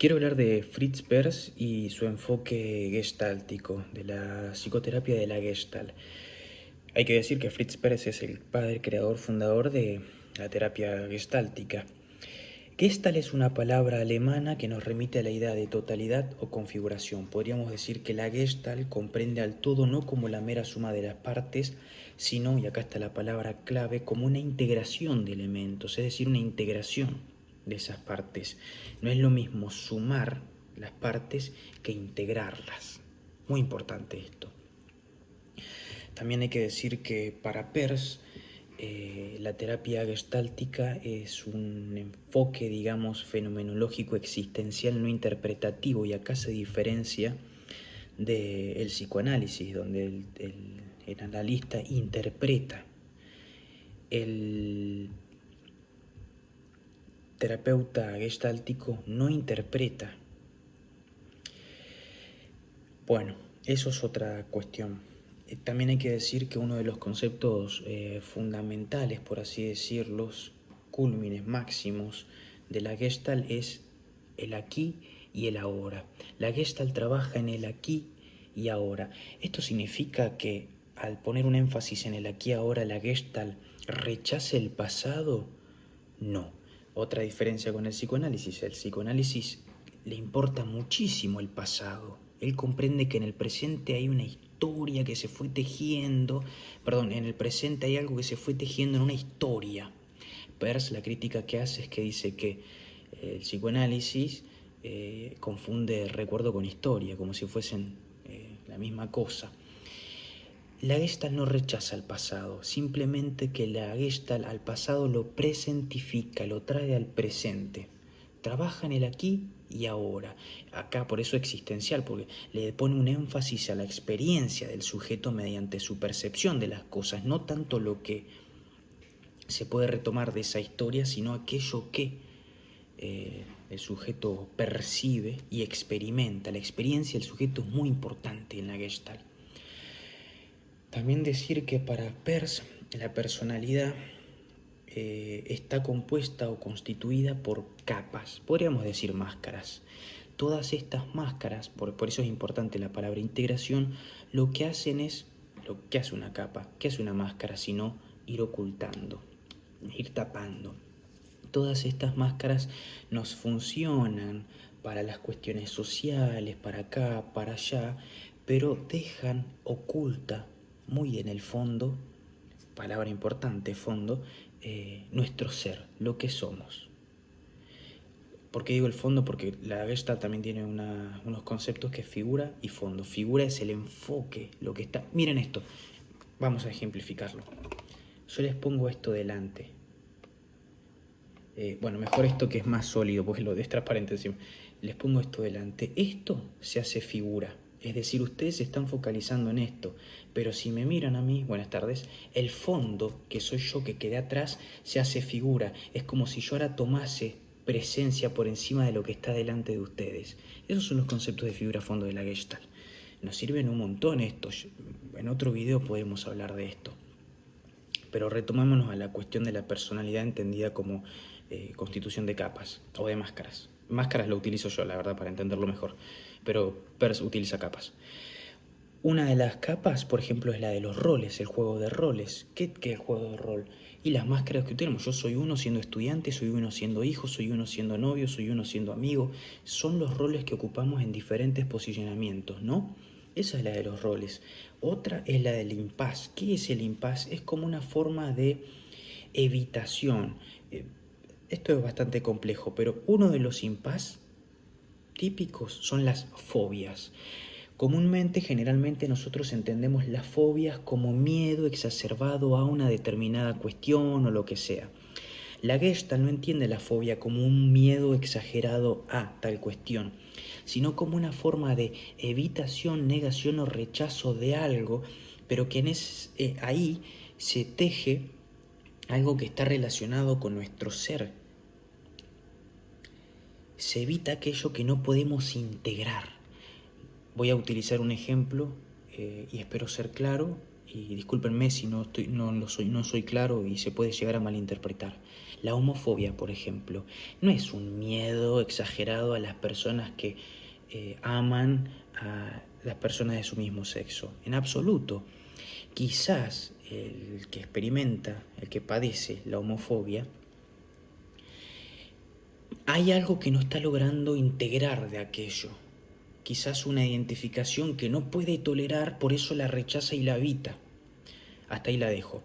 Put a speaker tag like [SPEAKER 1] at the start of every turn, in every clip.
[SPEAKER 1] Quiero hablar de Fritz Perls y su enfoque gestáltico, de la psicoterapia de la Gestalt. Hay que decir que Fritz Perls es el padre creador fundador de la terapia gestáltica. Gestalt es una palabra alemana que nos remite a la idea de totalidad o configuración. Podríamos decir que la Gestalt comprende al todo no como la mera suma de las partes, sino, y acá está la palabra clave, como una integración de elementos, es decir, una integración de esas partes. No es lo mismo sumar las partes que integrarlas. Muy importante esto. También hay que decir que para Peirce la terapia gestáltica es un enfoque, digamos, fenomenológico existencial no interpretativo, y acá se diferencia del psicoanálisis, donde el analista interpreta. El terapeuta gestáltico no interpreta. Bueno, eso es otra cuestión. También hay que decir que uno de los conceptos fundamentales, por así decirlo, cúlmines máximos de la Gestalt es el aquí y el ahora. La Gestalt trabaja en el aquí y ahora. Esto significa que al poner un énfasis en el aquí y ahora, la Gestalt rechace el pasado. No. Otra diferencia con el psicoanálisis. El psicoanálisis le importa muchísimo el pasado. Él comprende que en el presente hay una historia que se fue tejiendo. Perdón, en el presente hay algo que se fue tejiendo en una historia. Peirce, la crítica que hace es que dice que el psicoanálisis confunde recuerdo con historia, como si fuesen la misma cosa. La Gestalt no rechaza el pasado, simplemente que la Gestalt al pasado lo presentifica, lo trae al presente. Trabaja en el aquí y ahora. Acá por eso existencial, porque le pone un énfasis a la experiencia del sujeto mediante su percepción de las cosas, no tanto lo que se puede retomar de esa historia, sino aquello que el sujeto percibe y experimenta. La experiencia del sujeto es muy importante en la Gestalt. También decir que para Peirce la personalidad está compuesta o constituida por capas, podríamos decir máscaras. Todas estas máscaras, por eso es importante la palabra integración, lo que hacen es, lo que hace una capa, ¿qué hace una máscara? Sino ir ocultando, ir tapando. Todas estas máscaras nos funcionan para las cuestiones sociales, para acá, para allá, pero dejan oculta muy en el fondo, palabra importante, fondo, nuestro ser, lo que somos. ¿Por qué digo el fondo? Porque la Gestalt también tiene unos conceptos que es figura y fondo. Figura es el enfoque, lo que está... Miren esto, vamos a ejemplificarlo. Yo les pongo esto delante. Bueno, mejor esto que es más sólido, porque lo es transparente encima. Les pongo esto delante. Esto se hace figura. Es decir, ustedes se están focalizando en esto, pero si me miran a mí, buenas tardes, el fondo, que soy yo que quedé atrás, se hace figura. Es como si yo ahora tomase presencia por encima de lo que está delante de ustedes. Esos son los conceptos de figura-fondo de la Gestalt. Nos sirven un montón estos. En otro video podemos hablar de esto. Pero retomémonos a la cuestión de la personalidad entendida como constitución de capas o de máscaras. Máscaras lo utilizo yo, la verdad, para entenderlo mejor, pero Peirce utiliza capas. Una de las capas, por ejemplo, es la de los roles, el juego de roles. ¿Qué es el juego de rol? Y las máscaras que tenemos. Yo soy uno siendo estudiante, soy uno siendo hijo, soy uno siendo novio, soy uno siendo amigo. Son los roles que ocupamos en diferentes posicionamientos, ¿no? Esa es la de los roles. Otra es la del impasse. ¿Qué es el impasse? Es como una forma de evitación. Esto es bastante complejo, pero uno de los impasse típicos son las fobias. Comúnmente, generalmente nosotros entendemos las fobias como miedo exacerbado a una determinada cuestión o lo que sea. La Gestalt no entiende la fobia como un miedo exagerado a tal cuestión, sino como una forma de evitación, negación o rechazo de algo, pero que ahí se teje algo que está relacionado con nuestro ser. Se evita aquello que no podemos integrar. Voy a utilizar un ejemplo y espero ser claro y discúlpenme si no soy claro y se puede llegar a malinterpretar. La homofobia, por ejemplo, no es un miedo exagerado a las personas que aman a las personas de su mismo sexo, en absoluto. Quizás el que experimenta, el que padece la homofobia, hay algo que no está logrando integrar de aquello. Quizás una identificación que no puede tolerar, por eso la rechaza y la evita. Hasta ahí la dejo.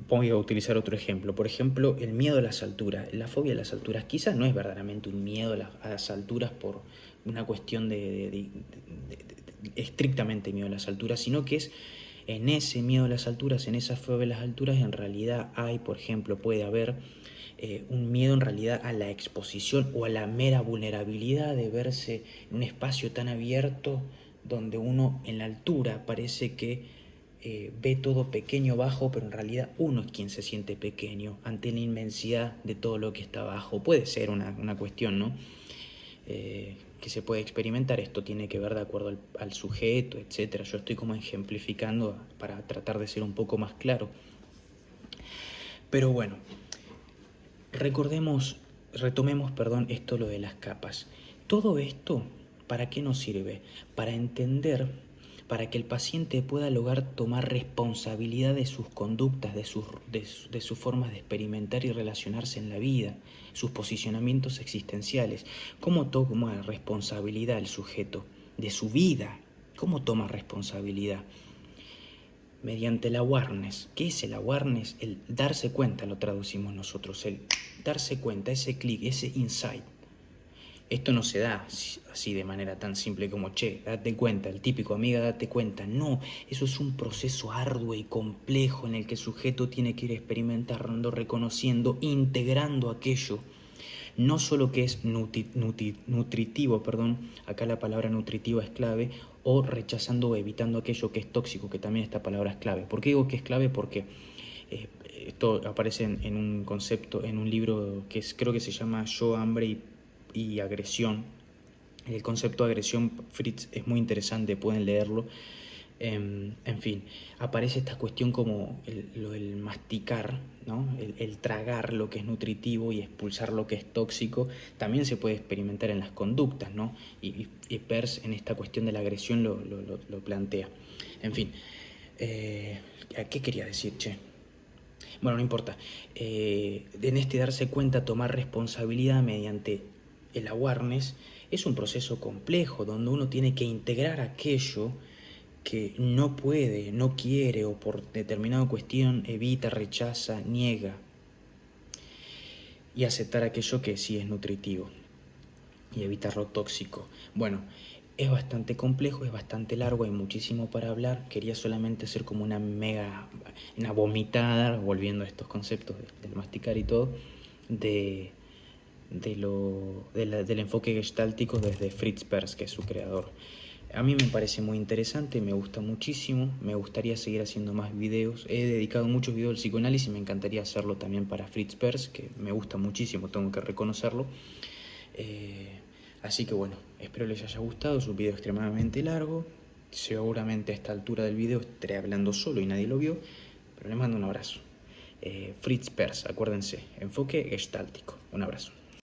[SPEAKER 1] Voy a utilizar otro ejemplo. Por ejemplo, el miedo a las alturas, la fobia a las alturas. Quizás no es verdaderamente un miedo a las alturas por una cuestión de estrictamente miedo a las alturas, sino que es en ese miedo a las alturas, en esa fobia a las alturas, en realidad hay, por ejemplo, puede haber un miedo en realidad a la exposición o a la mera vulnerabilidad de verse en un espacio tan abierto donde uno en la altura parece que ve todo pequeño bajo, pero en realidad uno es quien se siente pequeño ante la inmensidad de todo lo que está abajo. Puede ser una cuestión, ¿no? Que se puede experimentar. Esto tiene que ver de acuerdo al sujeto, etcétera. Yo estoy como ejemplificando para tratar de ser un poco más claro. Pero bueno, retomemos, esto lo de las capas. Todo esto, ¿para qué nos sirve? Para entender, para que el paciente pueda lograr tomar responsabilidad de sus conductas, de sus formas de experimentar y relacionarse en la vida, sus posicionamientos existenciales. ¿Cómo toma responsabilidad el sujeto de su vida? ¿Cómo toma responsabilidad? Mediante el awareness. ¿Qué es el awareness? El darse cuenta, lo traducimos nosotros, el darse cuenta, ese clic, ese insight. Esto no se da así de manera tan simple como, che, date cuenta, el típico amiga, date cuenta. No, eso es un proceso arduo y complejo en el que el sujeto tiene que ir experimentando, reconociendo, integrando aquello. No solo que es nutritivo, acá la palabra nutritiva es clave, o rechazando o evitando aquello que es tóxico, que también esta palabra es clave. ¿Por qué digo que es clave? Porque esto aparece en un concepto, en un libro que creo que se llama Yo, hambre y agresión. El concepto de agresión, Fritz, es muy interesante, pueden leerlo. En fin, aparece esta cuestión como el masticar, ¿no? El tragar lo que es nutritivo y expulsar lo que es tóxico. También se puede experimentar en las conductas, ¿no? Y Peirce en esta cuestión de la agresión lo plantea. En fin, ¿a qué quería decir, che? Bueno, no importa. En este darse cuenta, tomar responsabilidad mediante el awareness, es un proceso complejo donde uno tiene que integrar aquello que no puede, no quiere o por determinada cuestión evita, rechaza, niega, y aceptar aquello que sí es nutritivo y evitar lo tóxico. Bueno, es bastante complejo, es bastante largo, hay muchísimo para hablar. Quería solamente hacer como una vomitada, volviendo a estos conceptos del masticar y todo, del enfoque gestáltico desde Fritz Perls, que es su creador. A mí me parece muy interesante, me gusta muchísimo, me gustaría seguir haciendo más videos. He dedicado muchos videos al psicoanálisis y me encantaría hacerlo también para Fritz Perls, que me gusta muchísimo, tengo que reconocerlo. Así que bueno, espero les haya gustado, es un video extremadamente largo. Seguramente a esta altura del video estaré hablando solo y nadie lo vio, pero les mando un abrazo. Fritz Perls, acuérdense, enfoque gestáltico. Un abrazo.